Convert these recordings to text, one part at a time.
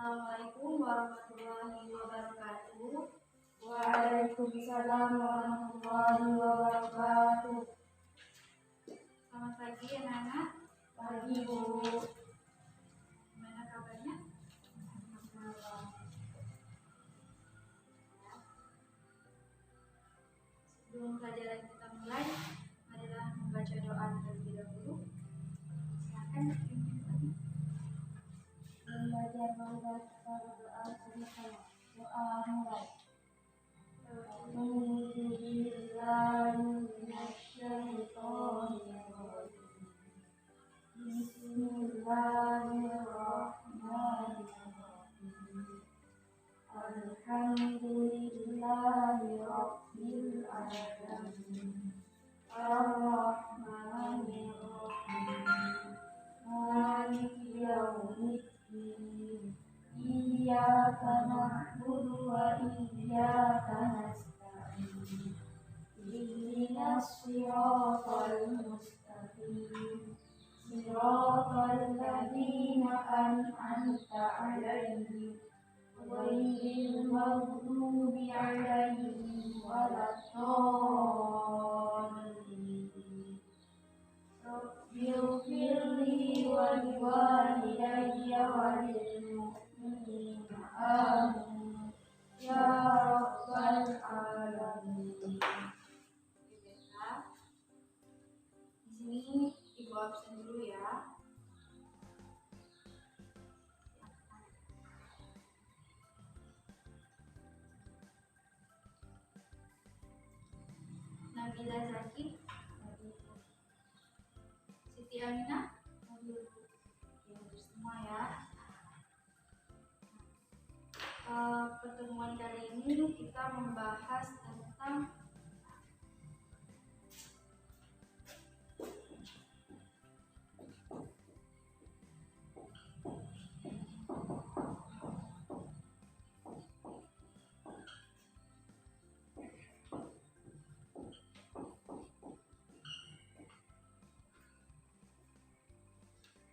Assalamualaikum warahmatullahi wabarakatuh. Waalaikumsalam warahmatullahi wabarakatuh. Selamat pagi anak-anak. Pagi Bu. Gimana kabarnya? Sebelum pelajaran kita mulai, marilah membaca doa terlebih dahulu. Silakan dipimpin. Belajar membaca kita berdoa bersama. Doa mulai. Bismillahirrahmanirrahim. Alhamdulillahi rabbil alamin. Ar-Rahmanir-Rahim. Maliki yaumiddin. Iyyaka na'budu wa iyyaka nasta'in. Ihdinas siratal mustaqim. Siratal ladzina an'amta 'alaihim ghairil maghdubi 'alaihim waladdallin. Rabbighfirli wa liwalidayya wa lil mu'minina amin ya rabbal alamin. Di sini Ibu absen dulu ya. Nabila Zaki, Siti Aminah, semua ya. Pertemuan kali ini kita membahas tentang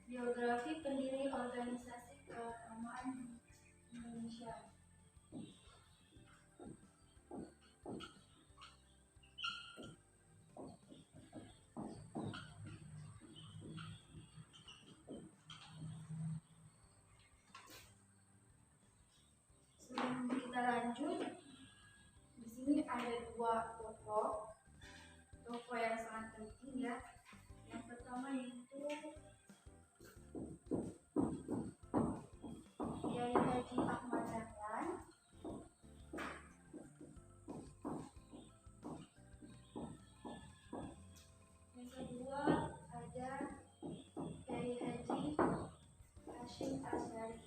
biografi pendiri organisasi keagamaan Indonesia. Sebelum kita lanjut, di sini ada dua tokoh yang sangat penting ya. Yang pertama yaitu Kiai Haji Ahmad Dahlan. Yang kedua ada Kiai Haji Hasyim Asy'ari.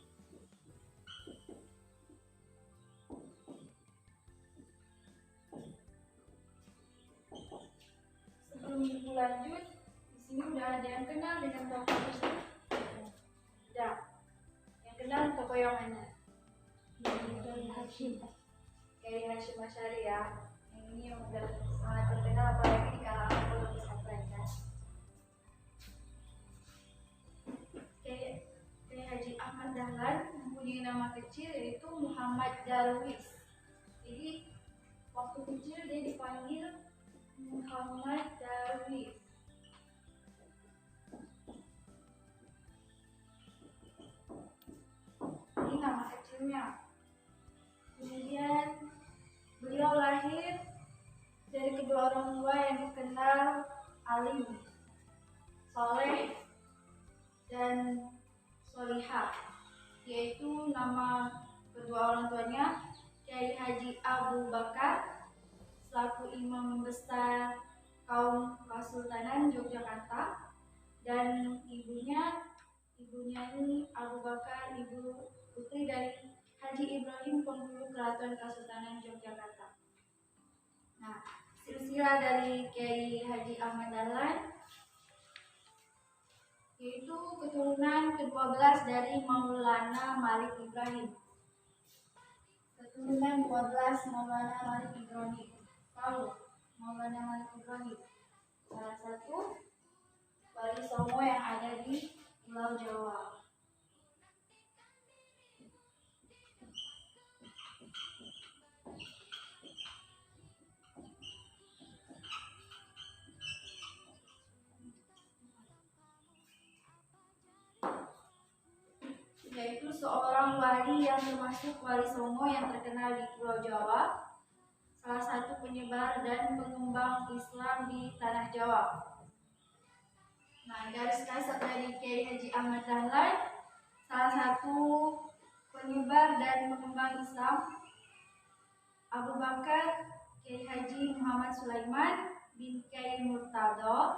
Sebelum ibu lanjut, di sini udah ada yang kenal dengan tokoh tersebut? Sudah. Yang kenal tokoh yang mana? Kiai Hasyim. Kiai Hasyim Asy'ari ya. Yang ini yang udah sangat terkenal apalagi di kalangan pondok pesantren kan. Kiai Haji Ahmad Dahlan mempunyai nama kecil yaitu Muhammad Darwis. Jadi waktu kecil dia dipanggil Muhammad Darwis. Ini nama kecilnya. Kemudian beliau lahir dari kedua orang tua yang dikenal alim, soleh, dan solihah, yaitu nama kedua orang tuanya Kiai Haji Abu Bakar selaku imam besar kaum Kesultanan Yogyakarta, dan ibunya ini Abu Bakar, ibu putri dari Haji Ibrahim penghulu Keraton Kesultanan Yogyakarta. Nah, silsilah dari Kiai Haji Ahmad Dahlan yaitu keturunan ke-12 dari Maulana Malik Ibrahim. Keturunan 12 Maulana Malik Ibrahim. Tahu Maulana Malik Ibrahim? Salah satu wali songo yang ada di Pulau Jawa. seorang wali yang termasuk Wali Songo yang terkenal di Pulau Jawa, salah satu penyebar dan pengembang Islam di tanah Jawa. Nah, garis nasab dari Kiai Haji Ahmad Dahlan, salah satu penyebar dan pengembang Islam, Abu Bakar Kiai Haji Muhammad Sulaiman bin Kiai Murtado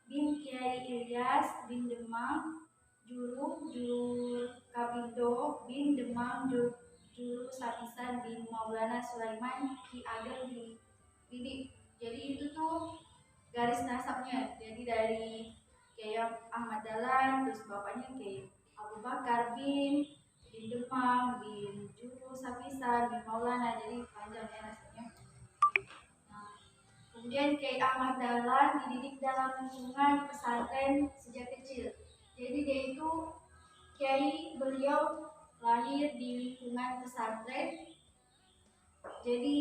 bin Kiai Ilyas bin Demang Juru Kabindo bin Demang Juru Sapisan bin Maulana Sulaiman Ki Ageng bin Didik. Jadi itu tuh garis nasabnya. Jadi dari Kiai Ahmad Dahlan, terus bapaknya Kiai Abu Bakar bin Demang bin Juru Sapisan bin Maulana. Jadi panjang ya nasabnya. Nah, kemudian Kiai Ahmad Dahlan dididik dalam lingkungan pesantren sejak kecil. Jadi dia itu beliau lahir di lingkungan pesantren. Jadi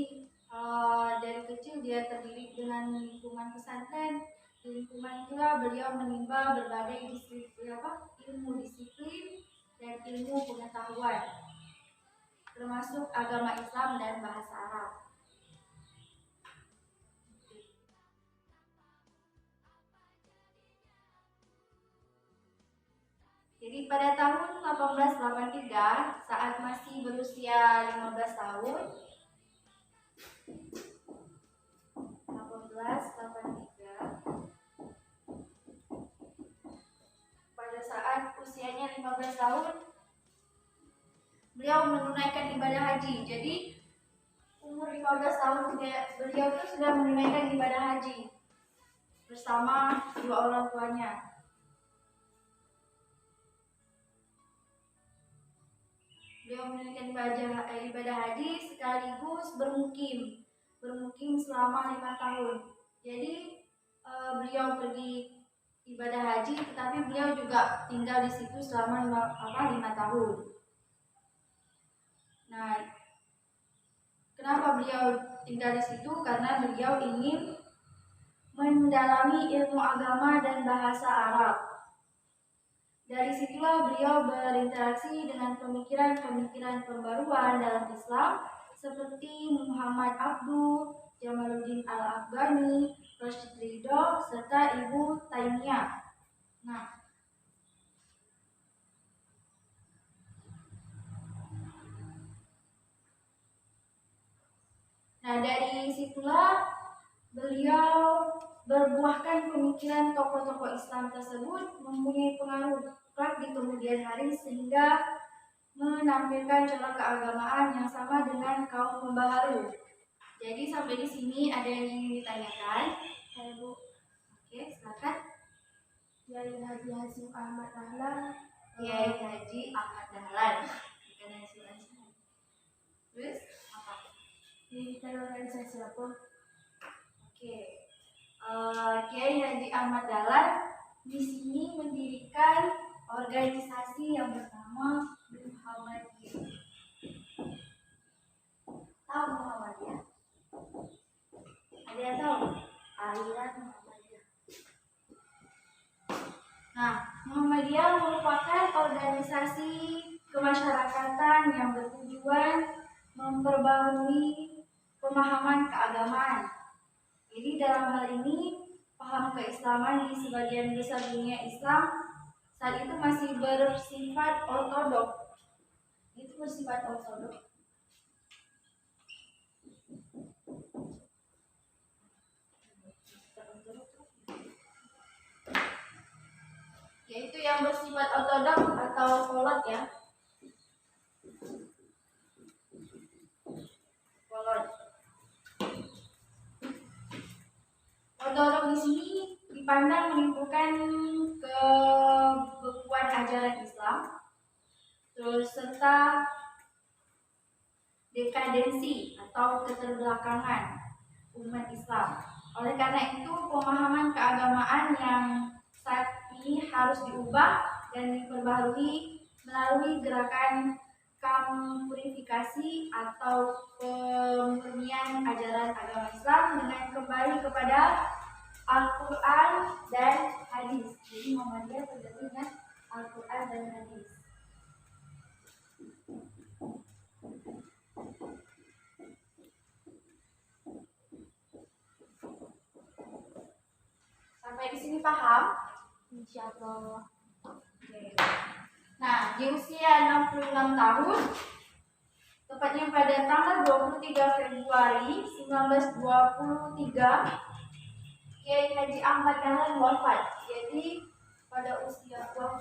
dari kecil dia terdidik dengan lingkungan pesantren. Di lingkungan itulah beliau menimba berbagai ilmu disiplin dan ilmu pengetahuan, termasuk agama Islam dan bahasa Arab. Jadi pada tahun 1883, saat masih berusia 15 tahun, 1883, pada saat usianya 15 tahun, beliau menunaikan ibadah haji. Jadi umur 15 tahun beliau itu sudah menunaikan ibadah haji bersama dua orang tuanya. Beliau menunaikan ibadah haji sekaligus bermukim selama 5 tahun. Jadi beliau pergi ibadah haji, tetapi beliau juga tinggal di situ selama 5 tahun. Nah, kenapa beliau tinggal di situ? Karena beliau ingin mendalami ilmu agama dan bahasa Arab. Dari situlah beliau berinteraksi dengan pemikiran-pemikiran pembaruan dalam Islam seperti Muhammad Abduh, Jamaluddin Al-Afghani, Rashid Ridho, serta Ibu Taimiyah. Nah, dari situlah beliau berbuahkan pemikiran tokoh-tokoh Islam tersebut mempunyai pengaruh kuat di kemudian hari sehingga menampilkan cara keagamaan yang sama dengan kaum pembaharu. Jadi sampai di sini ada yang ingin ditanyakan? Saya Bu. Oke, silakan. Kiai Haji Hasyim Ahmad Dahlan. Kiai Haji Ahmad Dahlan. Bukan Hasyim Ahmad. Terus apa? Dirikan organisasi apa? Oke. Kiai Haji Ahmad Dahlan di sini mendirikan organisasi yang bernama Muhammadiyah. Tahu Muhammadiyah? Ada yang tahu? Aliran Muhammadiyah. Nah, Muhammadiyah merupakan organisasi kemasyarakatan yang bertujuan memperbarui pemahaman keagamaan. Jadi dalam hal ini, paham keislaman di sebagian besar dunia Islam saat itu masih bersifat ortodok. Itu bersifat ortodok. Yaitu yang bersifat ortodok atau kolot ya. Kolot. Ortodok di sini dipandang menimbulkan kebekuan ajaran Islam, terus serta dekadensi atau keterbelakangan umat Islam. Oleh karena itu, pemahaman keagamaan yang saat ini harus diubah dan diperbaharui melalui gerakan purifikasi atau pemurnian ajaran agama Islam dengan kembali kepada Al-Quran dan hadis. Jadi Muhammadiyah tergantung dengan Al-Quran dan hadis. Sampai di sini paham? Insyaallah. Oke. Nah, di usia 66 tahun, tepatnya pada tanggal 23 Februari 1923, Kiai Haji Ahmad Dahlan wafat. Jadi pada usia 66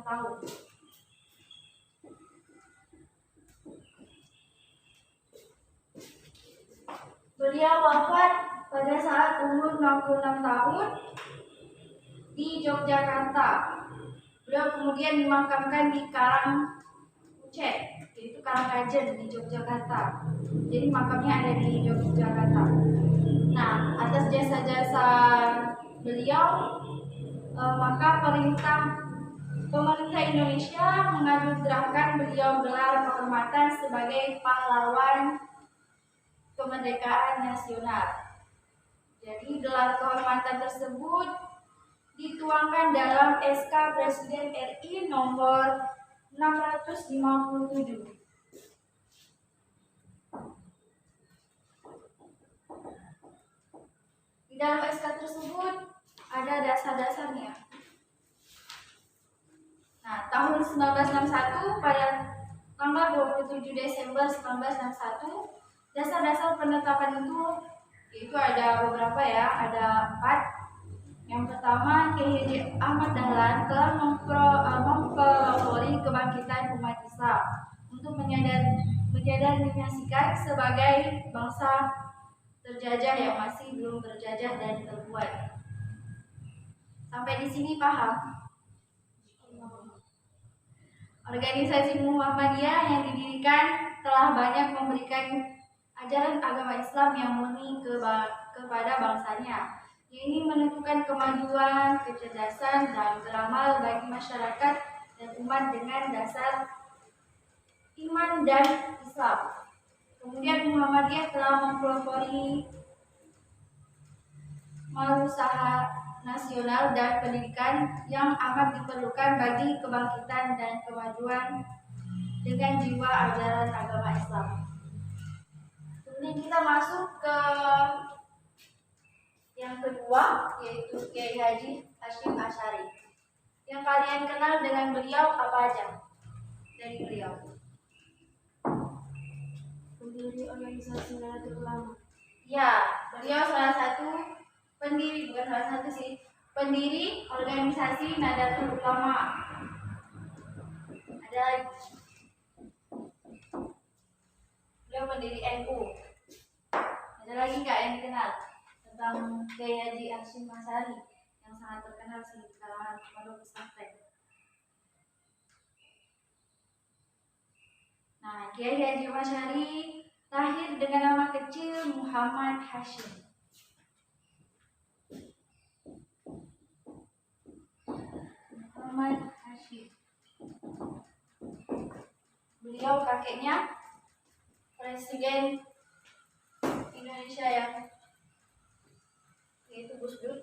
tahun. Beliau wafat pada saat umur 66 tahun di Yogyakarta. Beliau kemudian dimakamkan di Karangkucet, yaitu Karangkajen di Yogyakarta. Jadi makamnya ada di Yogyakarta. Nah, atas jasa-jasa beliau, maka pemerintah Indonesia menganugerahkan beliau gelar kehormatan sebagai pahlawan kemerdekaan nasional. Jadi gelar kehormatan tersebut dituangkan dalam SK Presiden RI nomor 657. Di dalam SK tersebut ada dasar-dasarnya. Nah, tahun 1961 pada tanggal 27 Desember 1961, dasar-dasar penetapan itu yaitu ada beberapa ya, ada 4. Yang pertama, Kiai Haji Ahmad Dahlan telah mempelopori kebangkitan umat Islam untuk menjadikan sebagai bangsa terjajah yang masih belum terjajah dan terbuat. Sampai di sini paham? Organisasi Muhammadiyah yang didirikan telah banyak memberikan ajaran agama Islam yang murni kepada bangsanya. Ini menentukan kemajuan, kecerdasan, dan beramal bagi masyarakat dan umat dengan dasar iman dan Islam. Kemudian Muhammadiyah telah mempelopori usaha nasional dan pendidikan yang amat diperlukan bagi kebangkitan dan kemajuan dengan jiwa ajaran agama Islam. Kemudian kita masuk ke yang kedua, yaitu Kiai Haji Hashim Asy'ari. Yang kalian kenal dengan beliau apa aja dari beliau? Pendiri organisasi Nahdlatul Ulama. Ya, beliau salah satu pendiri, bukan salah satu sih, pendiri organisasi Nahdlatul Ulama. Ada lagi. Beliau pendiri NU. Ada lagi nggak yang dikenal tentang Kiai Haji Hashim Asy'ari yang sangat terkenal sih di kalangan pondok pesantren? Nah, Kiai Haji Asy'ari lahir dengan nama kecil Muhammad Hashim. Muhammad Hashim. Beliau kakeknya Presiden Indonesia yang yaitu Gus Dur.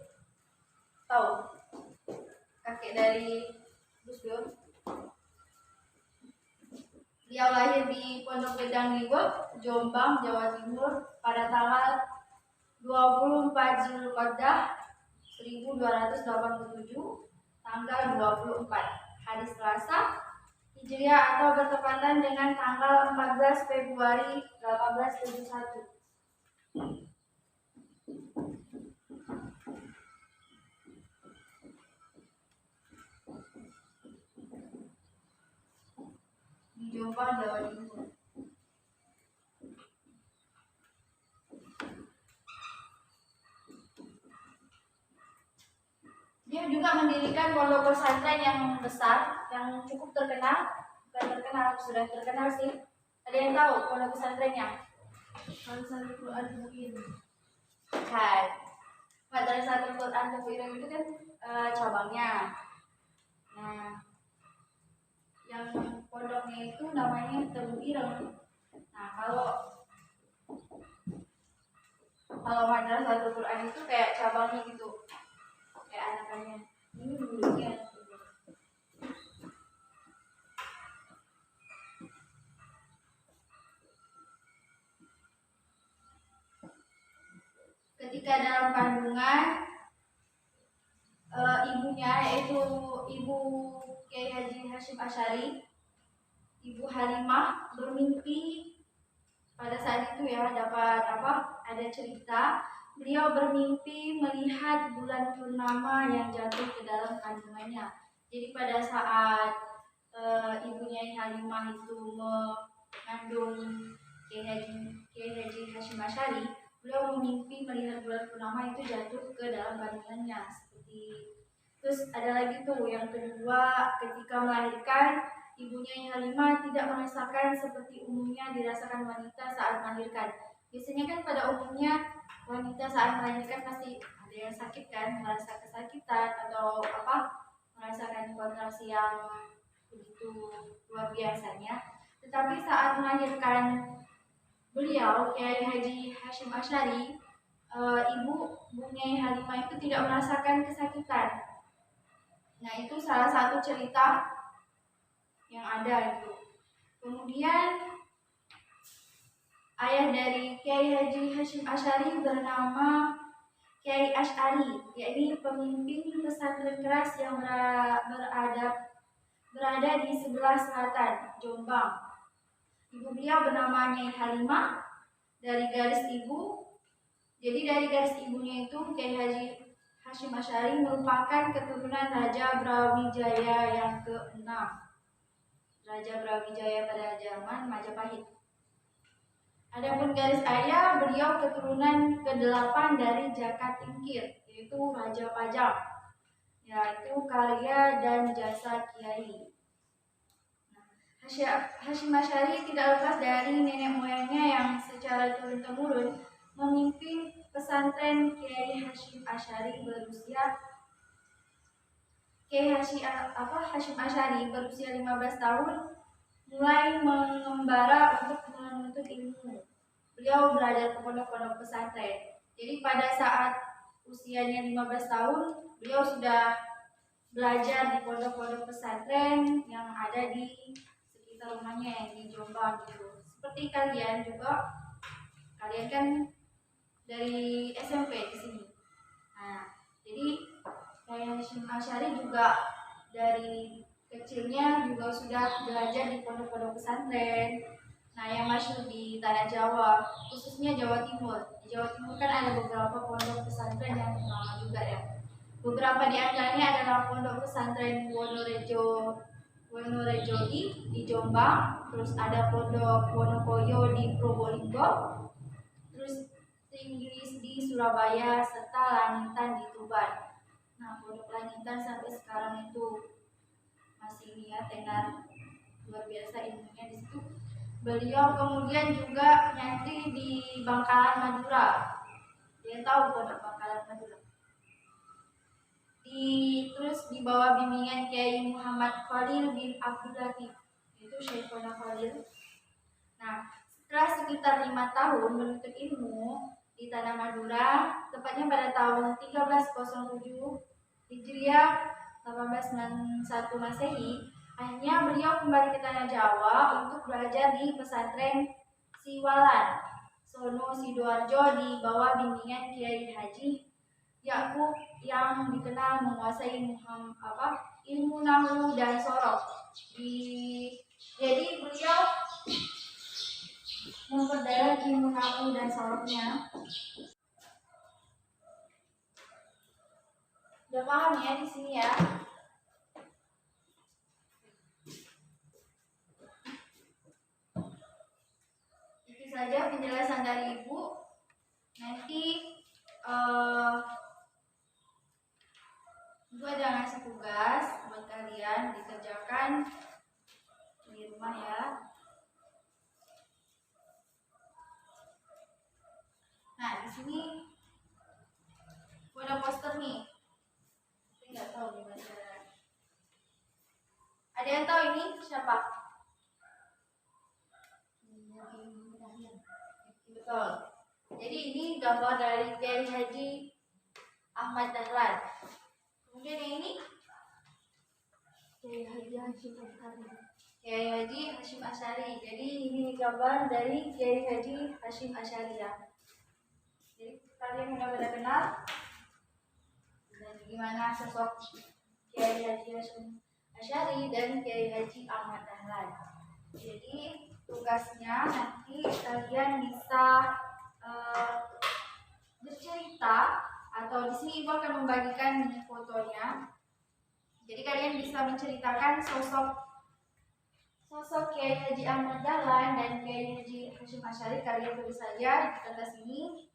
Tahu kakek dari Gus Dur? Beliau lahir di Pondok Gedang Liwet, Jombang, Jawa Timur pada tanggal 24 Zulqa'dah 1287, tanggal 24 hari Selasa Hijriah atau bertepatan dengan tanggal 14 Februari 1871. Di Jombang, Jawa Timur. Dia juga mendirikan pondok pesantren yang besar, yang cukup terkenal. Bukan terkenal, sudah terkenal sih. Ada yang tahu pondok pesantrennya? Madrasatul Quran Mu'in. Bukan. Madrasatul Quran Mu'in itu kan cabangnya. Nah, yang pondoknya itu namanya Tebu Ireng. Nah, kalau Madrasatul Quran itu kayak cabangnya gitu. Kayak anakannya. Ini dulunya. kandungan ibunya, yaitu Ibu Kiai Haji Hashim Asy'ari, Ibu Halimah, bermimpi pada saat itu ya, ada cerita beliau bermimpi melihat bulan purnama yang jatuh ke dalam kandungannya. Jadi pada saat ibunya Halimah itu mengandung Kiai Haji Hashim Asy'ari, beliau memimpi melihat bulan purnama itu jatuh ke dalam kandungannya. Terus ada lagi tuh yang kedua, ketika melahirkan, ibunya Halimah tidak merasakan seperti umumnya dirasakan wanita saat melahirkan. Biasanya kan pada umumnya wanita saat melahirkan pasti ada yang sakit kan, merasa kesakitan atau merasakan kontraksi yang begitu luar biasanya. Tetapi saat melahirkan beliau, Kiai Haji Hashim Asy'ari, ibunya Halimah itu tidak merasakan kesakitan. Nah, itu salah satu cerita yang ada itu. Kemudian ayah dari Kiai Haji Hashim Asy'ari bernama Kiai Asy'ari, yakni pemimpin pesantren keras yang berada di sebelah selatan Jombang. Ibu beliau bernama Nyai Halimah dari garis ibu. Jadi dari garis ibunya itu Kiai Haji Hashim Asy'ari merupakan keturunan Raja Brawijaya yang ke-6. Raja Brawijaya pada zaman Majapahit. Adapun garis ayah, beliau keturunan ke-8 dari Jaka Tingkir, yaitu Raja Pajang, yaitu karya dan jasa Kiai. Hashim Asy'ari tidak lepas dari nenek moyangnya yang secara turun-temurun memimpin pesantren. Kiai Hashim Asy'ari berusia Hashim Asy'ari berusia 15 tahun mulai mengembara untuk menuntut ilmu. Beliau belajar ke pondok-pondok pesantren. Jadi pada saat usianya 15 tahun, beliau sudah belajar di pondok-pondok pesantren yang ada di sekitar rumahnya yang di Jombang gitu. Seperti kalian juga, kalian kan dari SMP di sini. Nah, jadi Kiai Hashim Asy'ari juga dari kecilnya juga sudah belajar di pondok-pondok pesantren. Nah, yang masyhur di tanah Jawa, khususnya Jawa Timur. Di Jawa Timur kan ada beberapa pondok pesantren yang lama juga ya. Beberapa di antaranya adalah pondok pesantren Wonorejo di Jombang, terus ada pondok Wonokoyo di Probolinggo, terus Inggris di Surabaya, serta Langitan di Tuban. Nah, pondok Langitan sampai sekarang itu masih ini ya, tenar, luar biasa ilmunya di situ. Beliau kemudian juga nyantri di Bangkalan Madura. Dia tahu pondok Bangkalan Madura. Terus di bawah bimbingan Kiai Muhammad Khalil bin Abdul Latif, itu Syekhona Khalil. Nah, setelah sekitar 5 tahun menuntut ilmu di tanah Madura, tepatnya pada tahun 1307 Hijriah 1891 Masehi, akhirnya beliau kembali ke tanah Jawa untuk belajar di pesantren Siwalan, Sono Sidoarjo di bawah bimbingan Kiai Haji Yakub yang dikenal menguasai ilmu nahwu dan sorok. Jadi beliau memperdalam ilmu nahwu dan soroknya. Udah paham ya di sini ya? Itu saja penjelasan dari Ibu. Nanti Ibu ada ngasih tugas buat kalian dikerjakan di rumah ya. Nah, di sini ada poster nih. Saya nggak tahu gimana caranya. Ada yang tahu ini siapa? Betul. Jadi ini gambar dari Kiai Haji Ahmad Dahlan. Kemudian yang ini Kiai Haji Hashim Asy'ari. Kiai Haji Hashim Asy'ari. Jadi ini gambar dari Kiai Haji Hashim Asy'ari ya. Jadi kalian benar-benar kenal bagaimana sosok Kiai Haji Hasyim Asy'ari dan Kiai Haji Ahmad Dahlan. Jadi tugasnya nanti kalian bisa bercerita, atau di sini Ibu akan membagikan fotonya. Jadi kalian bisa menceritakan sosok Kiai Haji Ahmad Dahlan dan Kiai Haji Hasyim Asy'ari. Kalian tulis saja di atas ini.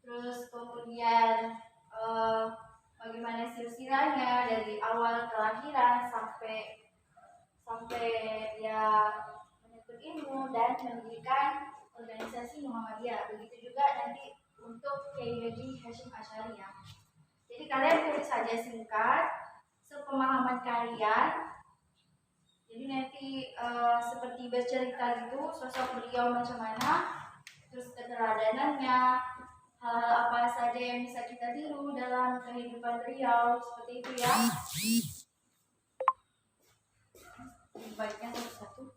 Terus kemudian bagaimana silsilahnya dari awal kelahiran sampai dia menuntut ilmu dan mendirikan organisasi Muhammadiyah. Begitu juga nanti untuk Kiai Haji Hasyim Asy'ari ya. Jadi kalian tulis saja singkat sepemahaman kalian. Jadi nanti seperti bercerita gitu, sosok beliau macam mana, terus keteladanannya, hal-hal apa saja yang bisa kita tiru dalam kehidupan beliau, seperti itu ya. Baiknya satu-satu.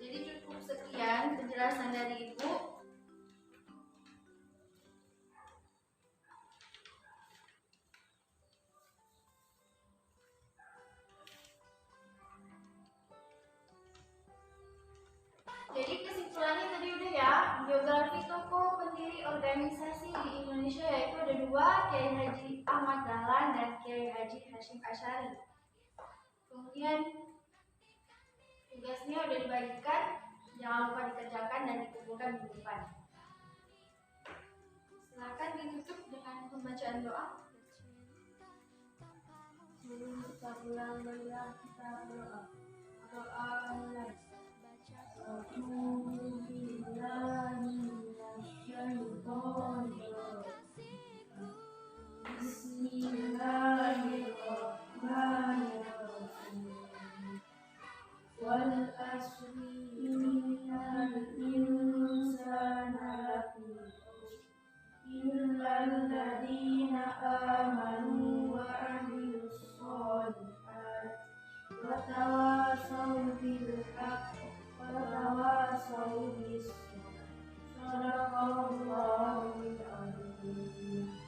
Jadi cukup sekian penjelasan dari Ibu. Jadi kesimpulannya tadi udah ya, biografi tokoh pendiri organisasi di Indonesia yaitu ada dua, Kiai Haji Ahmad Dahlan dan Kiai Haji Hasyim Asy'ari. Kemudian tugasnya udah dibagikan, jangan lupa dikerjakan dan dikumpulkan minggu depan. Silakan ditutup dengan pembacaan doa. Sebelum kita pulang berilah kita berdoa. Doa mulai. Bismillahirrahmanirrahim. Wal asri innal insana lafi illal ladzina amanu wa amilus sholihat wa tawasaw bil haqqi wa tawasaw bis sabr. Shadaqallahul azim.